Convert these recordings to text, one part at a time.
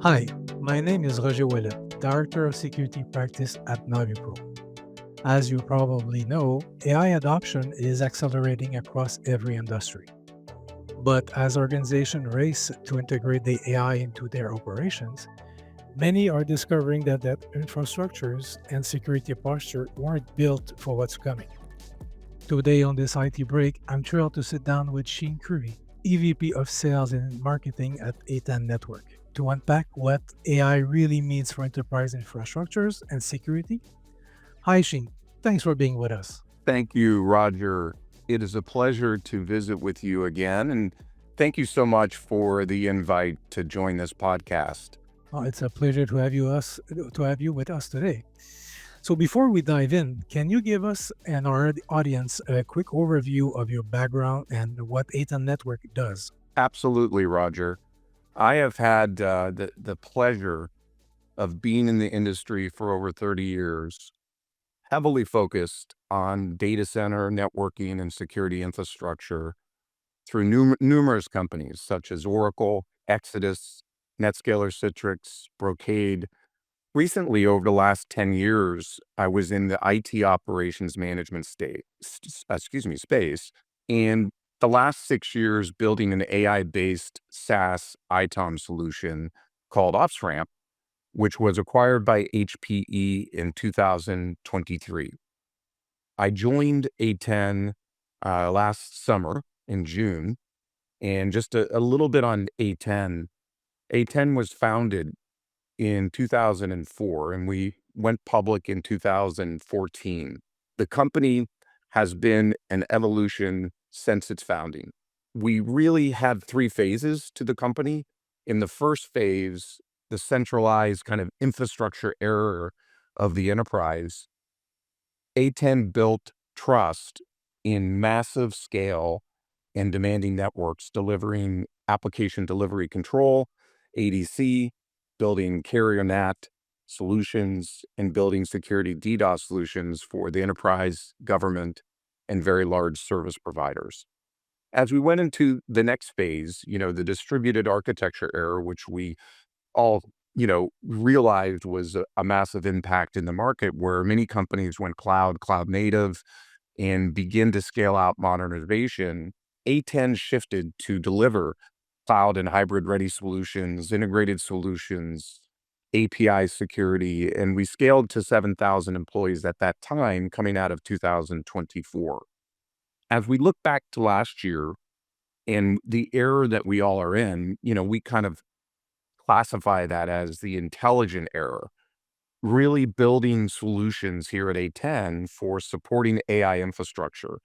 Hi, my name is Roger Ouellet, Director of Security Practice at NaviPro. As you probably know, AI adoption is accelerating across every industry. But as organizations race to integrate the AI into their operations, many are discovering that infrastructures and security posture weren't built for what's coming. Today on this IT break, I'm thrilled to sit down with Sheen Khoury, EVP of Sales and Marketing at A10 Networks, to unpack what AI really means for enterprise infrastructures and security. Hi, Sheen. Thanks for being with us. Thank you, Roger. It is a pleasure to visit with you again, and thank you so much for the invite to join this podcast. It's a pleasure to have you with us today. So before we dive in, can you give us and our audience a quick overview of your background and what A10 Network does? Absolutely, Roger. I have had the pleasure of being in the industry for over 30 years, heavily focused on data center, networking, and security infrastructure through numerous companies such as Oracle, Exodus, NetScaler, Citrix, Brocade. Recently, over the last 10 years, I was in the IT operations management space, and the last 6 years building an AI-based SaaS ITOM solution called OpsRamp, which was acquired by HPE in 2023. I joined A10 last summer in June, and just a little bit on A10. A10 was founded in 2004, and we went public in 2014. The company has been an evolution since its founding. We really had three phases to the company. In the first phase, the centralized kind of infrastructure era of the enterprise, A10 built trust in massive scale and demanding networks, delivering application delivery control, ADC, building carrier NAT solutions, and building security DDoS solutions for the enterprise, government, and very large service providers. As we went into the next phase, the distributed architecture era, which we all, realized was a massive impact in the market, where many companies went cloud native, and begin to scale out modernization. A10 shifted to deliver cloud and hybrid ready solutions, integrated solutions, API security, and we scaled to 7,000 employees at that time, coming out of 2024. As we look back to last year and the era that we all are in, we kind of classify that as the intelligent era, really building solutions here at A10 for supporting AI infrastructure,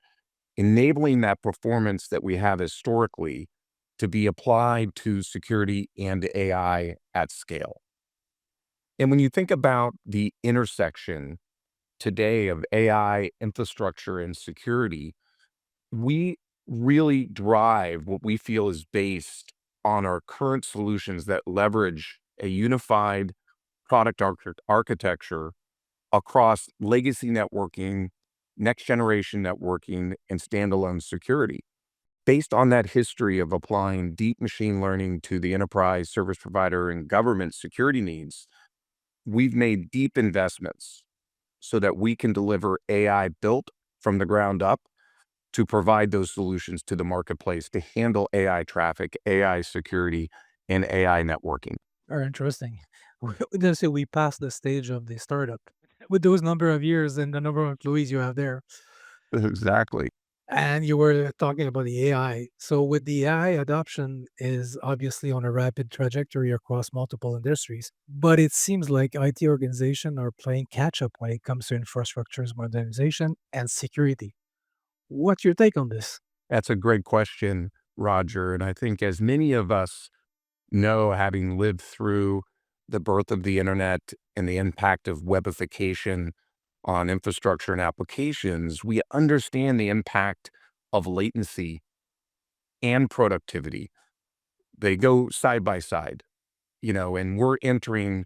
enabling that performance that we have historically to be applied to security and AI at scale. And when you think about the intersection today of AI, infrastructure, and security, we really drive what we feel is based on our current solutions that leverage a unified product architecture across legacy networking, next generation networking, and standalone security. Based on that history of applying deep machine learning to the enterprise, service provider, and government security needs, we've made deep investments so that we can deliver AI built from the ground up to provide those solutions to the marketplace to handle AI traffic, AI security, and AI networking. Very interesting. Let's say we passed the stage of the startup with those number of years and the number of employees you have there. Exactly. And you were talking about the AI. So with the AI adoption is obviously on a rapid trajectory across multiple industries, but it seems like IT organizations are playing catch up when it comes to infrastructure's modernization and security. What's your take on this? That's a great question, Roger. And I think as many of us know, having lived through the birth of the internet and the impact of webification on infrastructure and applications, we understand the impact of latency and productivity. They go side by side, and we're entering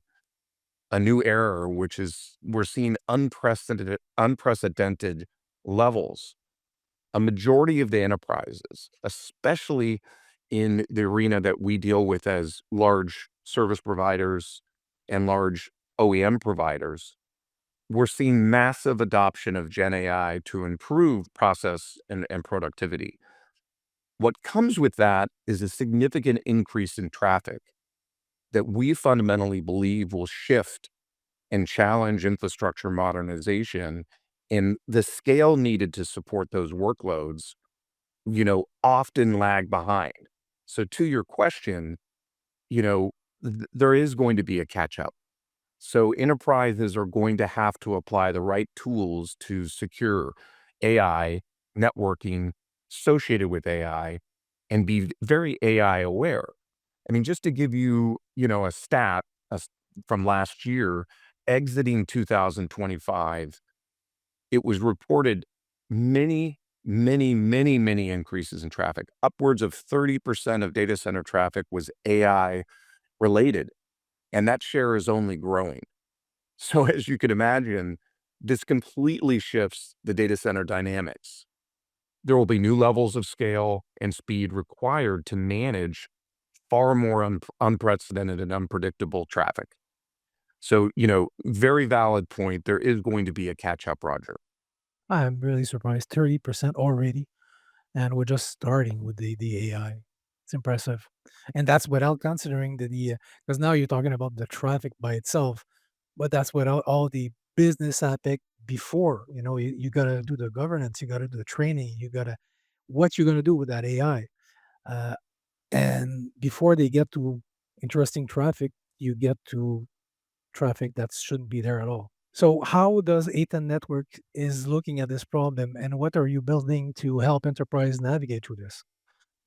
a new era, which is we're seeing unprecedented levels. A majority of the enterprises, especially in the arena that we deal with as large service providers, and large OEM providers, we're seeing massive adoption of Gen AI to improve process and productivity. What comes with that is a significant increase in traffic that we fundamentally believe will shift and challenge infrastructure modernization, and the scale needed to support those workloads, often lag behind. So to your question, you know, there is going to be a catch up. So enterprises are going to have to apply the right tools to secure AI, networking associated with AI, and be very AI aware. I mean, just to give you, a stat from last year, exiting 2025, it was reported many, many, many, many increases in traffic. Upwards of 30% of data center traffic was AI related, and that share is only growing. So as you can imagine, this completely shifts the data center dynamics. There will be new levels of scale and speed required to manage far more unprecedented and unpredictable traffic. So, very valid point. There is going to be a catch up, Roger. I'm really surprised, 30% already, and we're just starting with the AI. It's impressive, and that's without considering the because now you're talking about the traffic by itself, but that's without all the business aspect before. You gotta do the governance, you gotta do the training, you gotta what you're gonna do with that AI. Uh, and before they get to interesting traffic, you get to traffic that shouldn't be there at all. So how does A10 Network is looking at this problem, and what are you building to help enterprise navigate through this?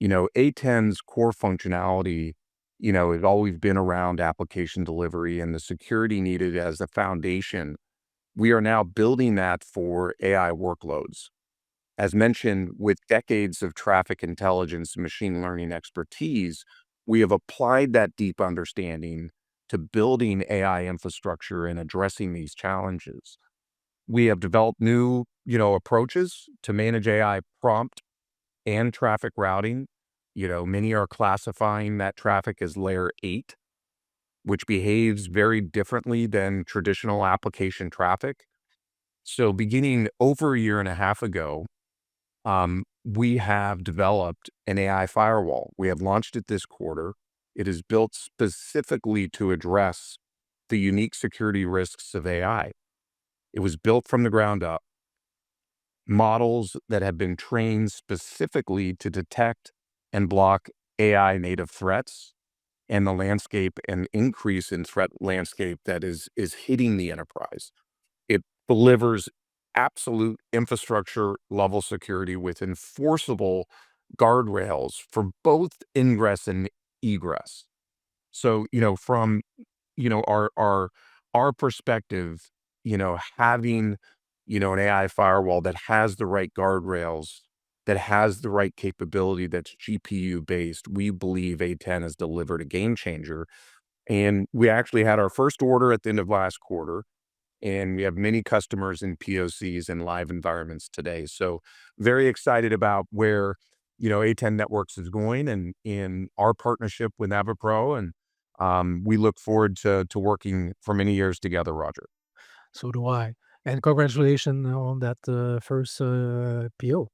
A10's core functionality, has always been around application delivery and the security needed as the foundation. We are now building that for AI workloads. As mentioned, with decades of traffic intelligence and machine learning expertise, we have applied that deep understanding to building AI infrastructure and addressing these challenges. We have developed new, approaches to manage AI prompt and traffic routing. Many are classifying that traffic as layer 8, which behaves very differently than traditional application traffic. So beginning over a year and a half ago, we have developed an AI firewall. We have launched it this quarter. It is built specifically to address the unique security risks of AI. It was built from the ground up. Models that have been trained specifically to detect and block AI native threats and the landscape and increase in threat landscape that is hitting the enterprise. It delivers absolute infrastructure level security with enforceable guardrails for both ingress and egress. So, from our perspective, having an AI firewall that has the right guardrails, that has the right capability, that's GPU based, we believe A10 has delivered a game changer. And we actually had our first order at the end of last quarter, and we have many customers in POCs and live environments today. So very excited about where A10 Networks is going and in our partnership with Avapro, and we look forward to working for many years together, Roger. So do I. And congratulations on that first PO.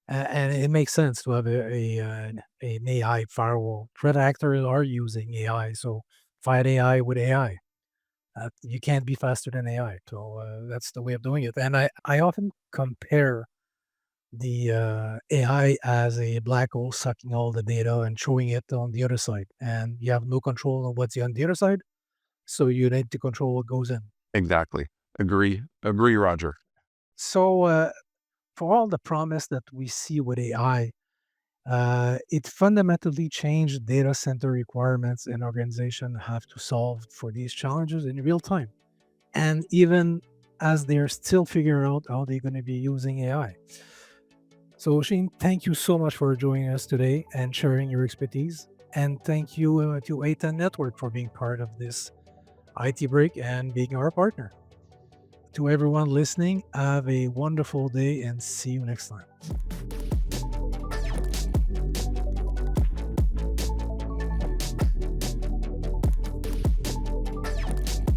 And it makes sense to have an AI firewall. Threat actors are using AI, so fight AI with AI. You can't be faster than AI. So that's the way of doing it. And I often compare the AI as a black hole sucking all the data and showing it on the other side. And you have no control on what's on the other side. So you need to control what goes in. Exactly. Agree, Roger. So for all the promise that we see with AI, it fundamentally changed data center requirements and organization have to solve for these challenges in real time. And even as they're still figuring out how they're going to be using AI. So, Sheen, thank you so much for joining us today and sharing your expertise. And thank you to A10 Network for being part of this IT break and being our partner. To everyone listening, have a wonderful day and see you next time.